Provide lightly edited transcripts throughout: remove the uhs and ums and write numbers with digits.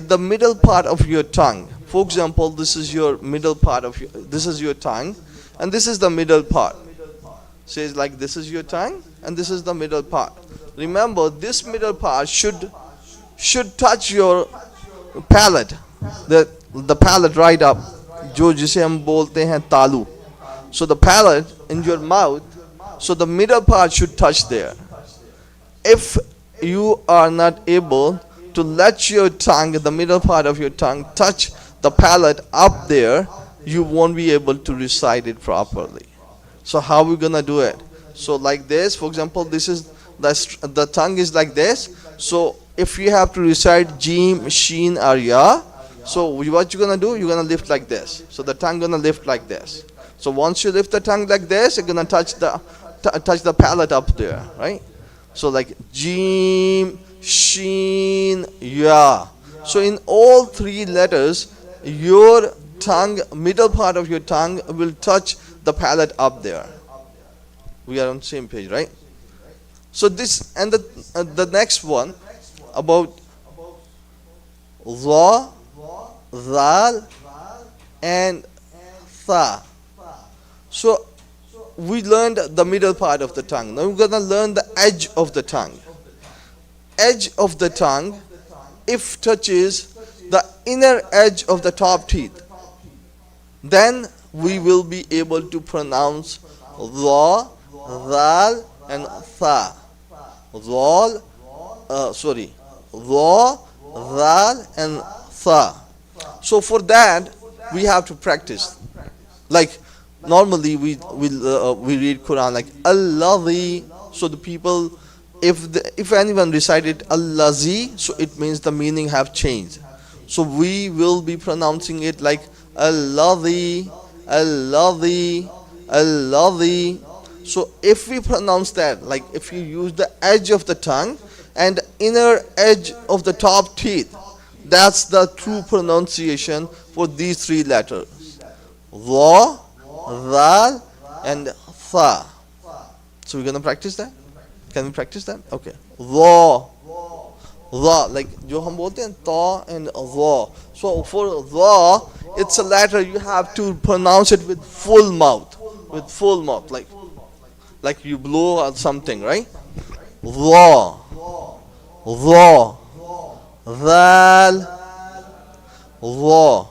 the middle part of your tongue. For example, this is your middle part of this is your tongue, and this is the middle part. Says like this is your tongue, and this is the middle part. Remember, this middle part should touch your palate, the palate right up, जो जिसे हम बोलते हैं तालू. So the palate in your mouth, so the middle part should touch there. If you are not able to let your tongue, the middle part of your tongue, touch the palate up there, you won't be able to recite it properly. So how are we gonna do it? So like this, for example, this is the tongue is like this. So if you have to recite Jeem, Sheen or Ya, so what you're gonna do? You're gonna lift like this. So the tongue gonna lift like this. So once you lift the tongue like this, you're gonna touch the palate up there, right? So like Jeem, Sheen, Ya. So in all three letters, your tongue, middle part of your tongue will touch the palate up there. We are on the same page, right? So this and the next one about Za, Zal and Tha. So we learned the middle part of the tongue. Now we're gonna learn the edge of the tongue. Edge of the tongue, if touches the inner edge of the top teeth, then we will be able to pronounce Za, Zal and Tha. Zal, Za, Zal and Tha. So for that we have to practice. Like normally we read Quran like Allazi. So the people, if anyone recited Allazi, so it means the meaning have changed. So we will be pronouncing it like Allazi, Allazi, Allazi. So if we pronounce that, like if you use the edge of the tongue and inner edge of the top teeth, that's the true pronunciation for these three letters. Za, Zal and Tha. So we're gonna practice that? Can we practice that? Okay. Za, Za, like जो हम बोलते हैं Ta and Za. So for Za, it's a letter you have to pronounce it with full mouth, like you blow or something, right? Za, Za, Zal, Za,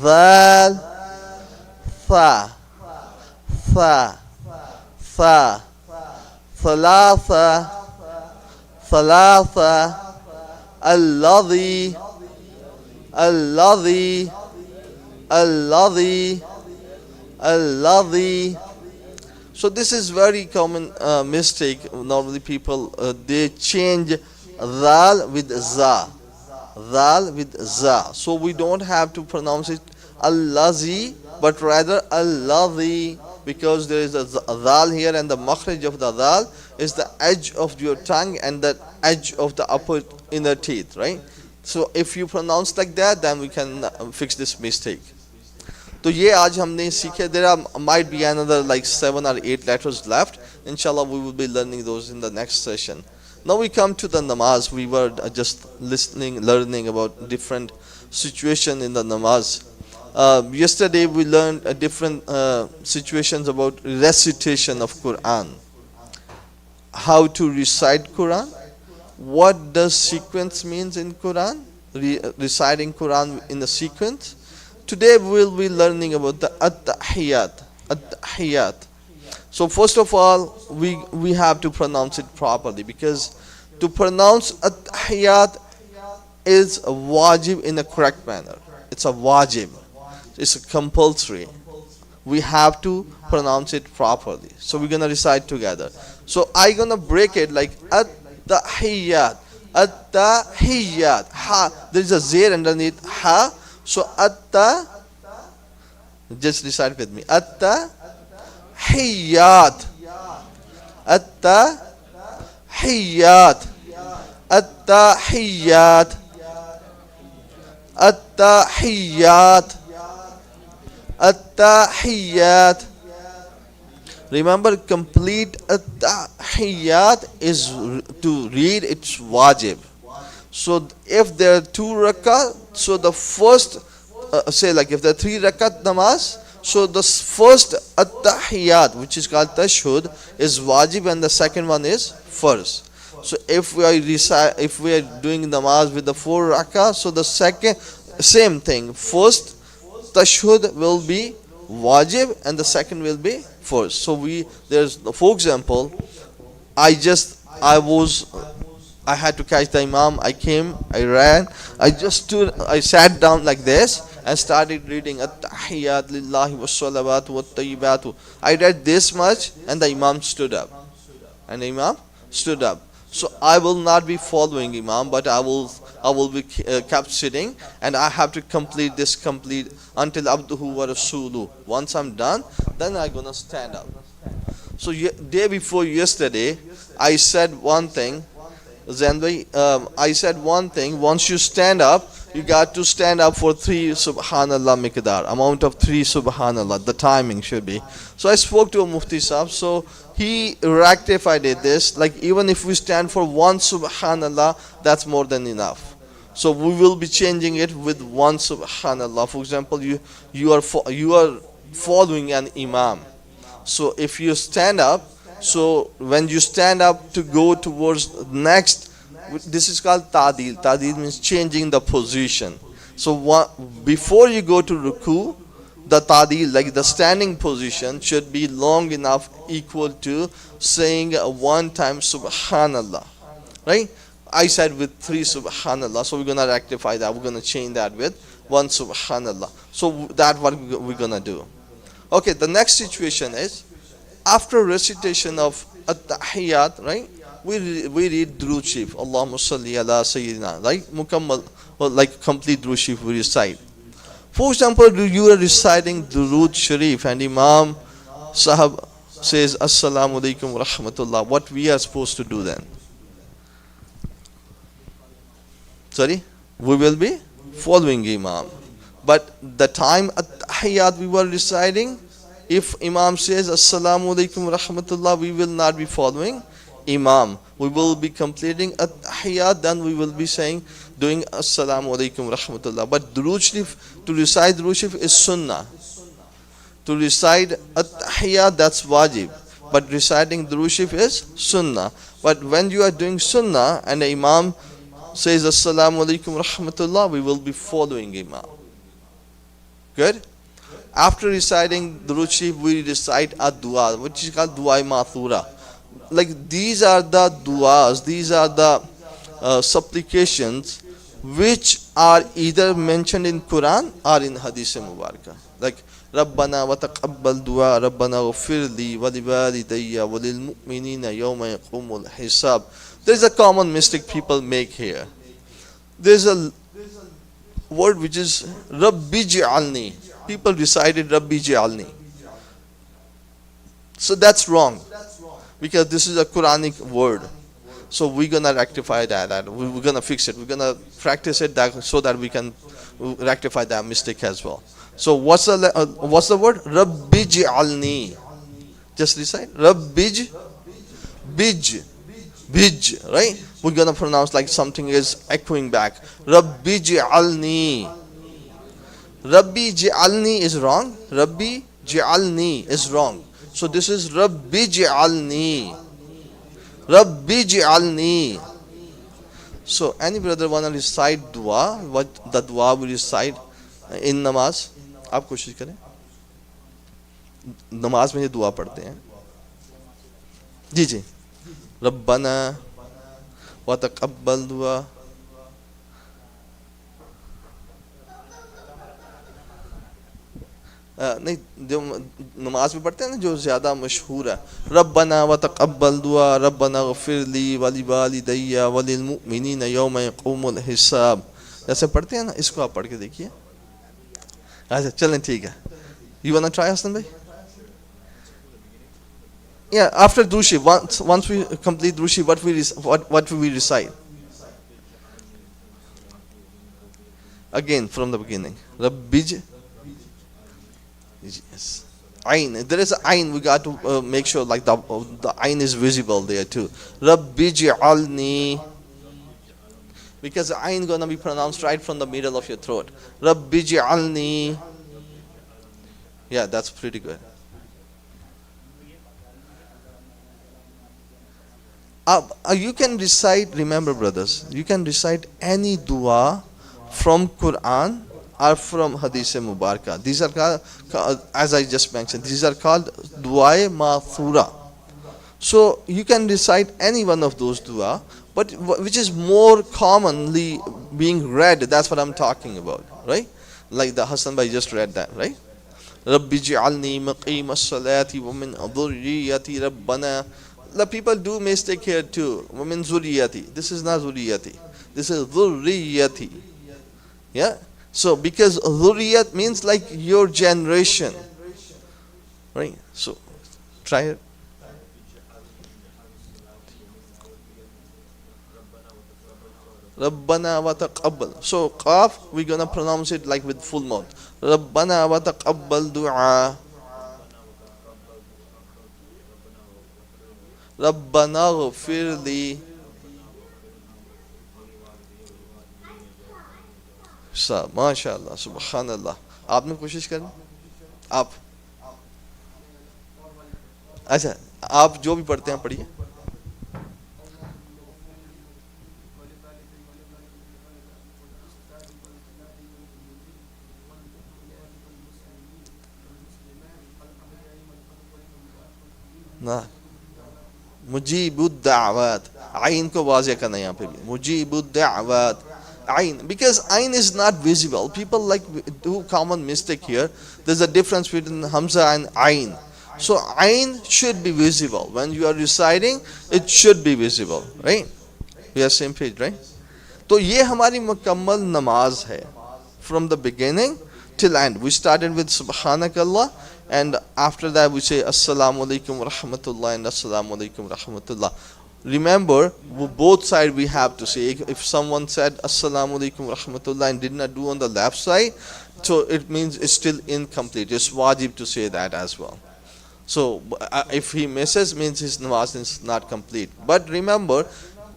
Zal, Tha, Tha, Tha, Thalatha, Thalatha, Allazi, Allazi, Allazi, Allazi. So this is very common mistake. Normally people they change Zal with Za, Zal with Za. So we don't have to pronounce it Allazi, but rather Allazi, because there is a Zal here, and the makhraj of the Zal is the edge of your tongue and the edge of the upper inner teeth, right? So if you pronounce like that, then we can fix this mistake. तो ये आज हमने सीखे. There might be another like 7 or 8 letters left. Inshallah, we will be learning those in the next session. Now we come to the namaz. We were just learning about different situation in the namaz. Yesterday we learned different situations about recitation of Quran. How to recite Quran. What does sequence means in Quran? Reciting Quran in a sequence. Today we will be learning about the at-tahiyyat. At-tahiyyat. So first of all, we have to pronounce it properly, because to pronounce at-tahiyyat is a wajib in a correct manner. It's a wajib. It's a compulsory. We have to pronounce it properly. So we're gonna recite together. So I'm gonna break it like at-tahiyyat. At-tahiyyat. Ha. There is a zir underneath ha. So atta, just recite with me. At-tahiyyat. At-tahiyyat. At-tahiyyat. At-tahiyyat. At-tahiyyat. Remember, complete at-tahiyyat is to read, it's wajib. So if there are 2 rak'ah, so the first, say like if there are 3 rakat namaz, so the first at-tahiyat, which is called tashhud, is wajib, and the second one is farz. So if we are doing namaz with the 4 rak'ah, so the second, same thing, first tashhud will be wajib and the second will be farz. So there's, for example, I had to catch the imam. I came, I ran, I sat down like this and started reading At-Tahiyyat lillahi wa salawatu wa tayyibatu. I read this much and the imam stood up. So I will not be following imam, but I will be kept sitting, and I have to complete until abduhu wa rasuluhu. Once I'm done, then I'm gonna stand up. So day before yesterday, I said one thing. I said one thing. Once you stand up, you got to stand up for 3 subhanallah miqdar, amount of 3 subhanallah. The timing should be. So I spoke to a mufti sahab. So he rectified this. Like even if we stand for 1 subhanallah, that's more than enough. So we will be changing it with 1 subhanallah. For example, you are following an imam. So if you stand up, so when you stand up to go towards next, this is called ta'dil. Ta'dil means changing the position. So before you go to ruku, the ta'dil, like the standing position, should be long enough, equal to saying 1 time subhanallah. Right? I said with 3 subhanallah, so we're gonna rectify that. We're gonna change that with 1 subhanallah. So that's what we're gonna do. Okay, the next situation is, after recitation of at-tahiyyat, right, we read Durood Sharif, Allahumma salli ala sayyidina, right, mukammal, or like complete Durood Sharif we recite. For example, you are reciting Durood Sharif and Imam Sahab says Assalamu alaikum wa rahmatullah. What we are supposed to do then? Sorry? We will be following Imam. But the time at-tahiyyat we were reciting, if Imam says Assalamu alaikum wa rahmatullah, we will not be following Imam. We will be completing at-tahiyyat, then we will be doing Assalamu alaikum wa rahmatullah. But Durood Sharif, to recite Durood Sharif is sunnah. To recite at-tahiyyat, that's wajib. But reciting Durood Sharif is sunnah. But when you are doing sunnah and the Imam says Assalamu alaikum wa rahmatullah, we will be following Imam. Good? After reciting Durood Sharif, we recite a dua, which is called Dua Mathura. Like these are the duas, these are the supplications which are either mentioned in Quran or in Hadith Mubarakah. Like Rabbana wa taqabbal dua, Rabbana ghafir li wa li walidayya wa lil mu'minina yawma yaqumul hisab. There is a common mistake people make here. There is a word which is Rabbi Ja'alni. People recited Rabbi Ja'alni. So that's wrong, because this is a Quranic word. So we're gonna rectify that. We're gonna fix it. We're gonna practice it so that we can rectify that mistake as well. So what's the word? Rabbi Ja'alni. Just recite Rabbi Bij, right? We're gonna pronounce like something is echoing back. Rabbi Ja'alni. Rabbi Ja'alni is wrong. Rabbi Ja'alni is wrong. So this is Rabbi Ja'alni. Rabbi Ja'alni. So any brother wanna recite dua? What the dua we recite in namaz? आप कोशिश करें. नमाज में ये दुआ पढ़ते हैं. जी. रब्बना व तक़ब्बल दुआ. नहीं, जो नमाज में पढ़ते हैं ना, जो ज़्यादा मशहूर है, रब्बना व तक़ब्बल दुआ, रब्बना ग़फ़िर ली व लिवालिदैया व लिलमुमिनीना यौम यक़ूमुल हिसाब, ऐसे पढ़ते हैं ना, इसको आप पढ़ के देखिए. अच्छा चलें, ठीक है. You wanna try, Hassan bhai? Yeah, after Durood Sharif, once we complete Durood Sharif, what we recite? Again from the beginning. Rabbi. Yes. Ain. There is an ain. We got to make sure like the ain is visible there too. Rabbi Ja'alni. because ayn gonna be pronounced right from the middle of your throat. Rabbi ja'alni. Yeah, that's pretty good. You can recite, remember brothers, you can recite any dua from Quran or from Hadith Mubarakah. These are called, as I just mentioned, these are called Du'a Ma'thura. So you can recite any one of those dua, but which is more commonly being read, that's what I'm talking about, right? Like the Hassan Bhai just read that, right? Rabbi ji'alni maqim as-salati wa min dhurriyyati rabbana. The people do mistake here too. Wa min zurriyati. This is not zurriyati. This is dhurriyyati. Yeah? So because dhurriyat means like your generation. Right? So try it. Rabbana wa taqabbal. So qaf, we're gonna pronounce it like with full mouth. Rabbana wa taqabbal du'a. Rabbana ghfir li. माशाअल्लाह सुबहानअल्लाह. आपने कोशिश करनी आप अच्छा आप जो भी पढ़ते हैं पढ़िए. ना मुजीबुद्दावत आइन को वाज़े करना यहाँ पे भी मुजीबुद्दावत ayn, because ayn is not visible. People like do common mistake here. There's a difference between hamza and ayn. So ayn should be visible when you are reciting. It should be visible, right? We are same page, right? तो ये हमारी मुकम्मल नमाज है from the beginning till end. We started with subhanakallah, and after that we say assalamu alaikum wa rahmatullah and assalamu alaikum wa rahmatullah. Remember, both sides we have to say. If someone said assalamu alaikum wa rahmatullah and did not do on the left side, so it means it's still incomplete. It's wajib to say that as well. So if he misses, means his namaz is not complete. But remember,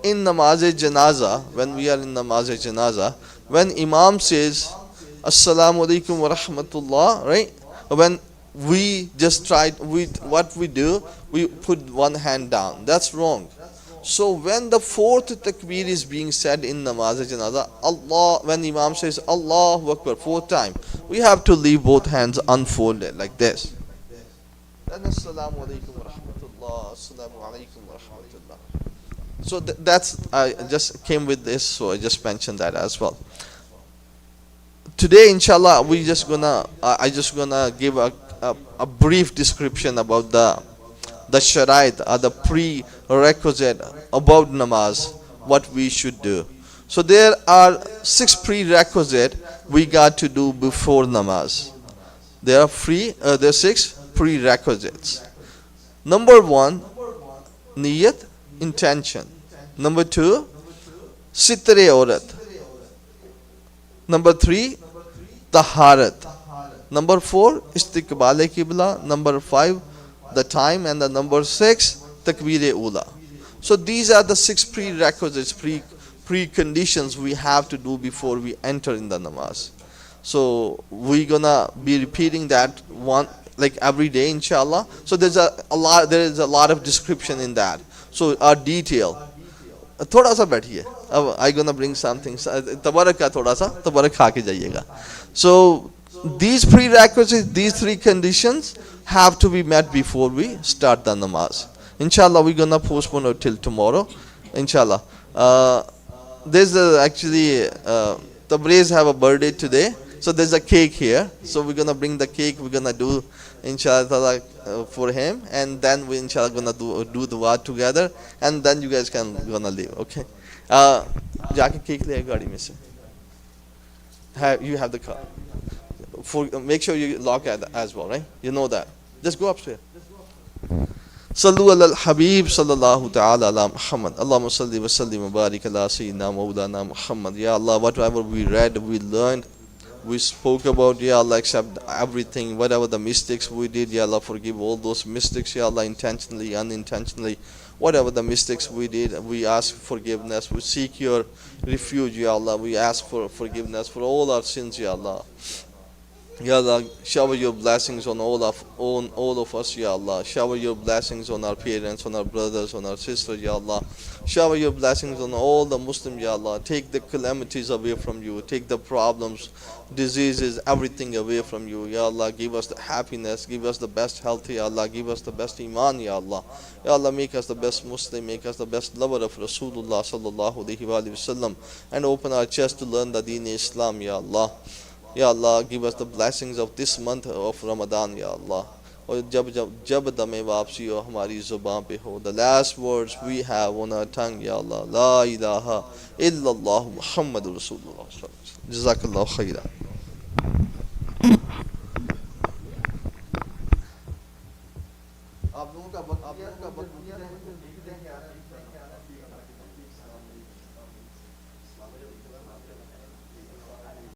in namaz-e-janaza, when we are in namaz-e-janaza, when imam says assalamu alaikum wa rahmatullah, right? When we just what we do, we put one hand down. That's wrong. So when the fourth takbir is being said in namaz-e-janaza, Allah, when imam says Allahu Akbar 4 times, we have to leave both hands unfolded like this. Then assalamu alaikum wa rahmatullah, assalamu alaikum wa rahmatullah. So that's, I just came with this, so I just mentioned that as well. Today, inshallah, I just gonna give a brief description about the sharait, or the prerequisite about namaz, what we should do. So there are 6 prerequisites we got to do before namaz. There are 6 prerequisites. Number 1, niyat, intention. Number 2, sitre aurat. Number 3, taharat. Number 4, istiqbal qibla. Number 5, the time. And the number 6, takbir ula. So these are the 6 prerequisites, preconditions we have to do before we enter in the namaz. So we're gonna be repeating that one like every day, inshallah. So there is a lot of description in that. So our detail. थोड़ा सा बैठिए. अब I gonna bring something. तबारक का थोड़ा सा तबारक खा के जाइएगा. So these prerequisites, these 3 conditions have to be met before we start the namaz. Inshallah, we're gonna postpone it till tomorrow. Inshallah. There's actually Tabriz have a birthday today, so there's a cake here. So we're gonna bring the cake. We're gonna do inshallah for him, and then we inshallah gonna do dua together, and then you guys gonna leave. Okay. जाके cake ले गाड़ी में से. You have the car. Make sure you lock it as well, right? You know that. Just go upstairs. Sallu ala al-Habib sallallahu ta'ala ala Muhammad. Allahumma salli wa sallim wa barik ala Sayyidina Mawlana Muhammad. Ya Allah, whatever we read, we learned, we spoke about, Ya Allah, accept everything, whatever the mistakes we did, Ya Allah, forgive all those mistakes, Ya Allah, intentionally, unintentionally. Whatever the mistakes we did, we ask forgiveness. We seek your refuge, Ya Allah. We ask for forgiveness for all our sins, Ya Allah. Ya Allah, shower your blessings on all of us, Ya Allah. Shower your blessings on our parents, on our brothers, on our sisters, Ya Allah. Shower your blessings on all the Muslims, Ya Allah. Take the calamities away from you. Take the problems, diseases, everything away from you, Ya Allah. Give us the happiness. Give us the best health, Ya Allah. Give us the best iman, Ya Allah. Ya Allah, make us the best Muslim. Make us the best lover of Rasulullah sallallahu alaihi wasallam, and open our chest to learn the Deen Islam, Ya Allah. Ya Allah, give us the blessings of this month of Ramadan, Ya Allah. और जब दमे वापसी हो हमारी ज़ुबान पे हो. The last words we have on our tongue, Ya Allah. La ilaha illallah Muhammadur Rasulullah. Jazakallah khairan.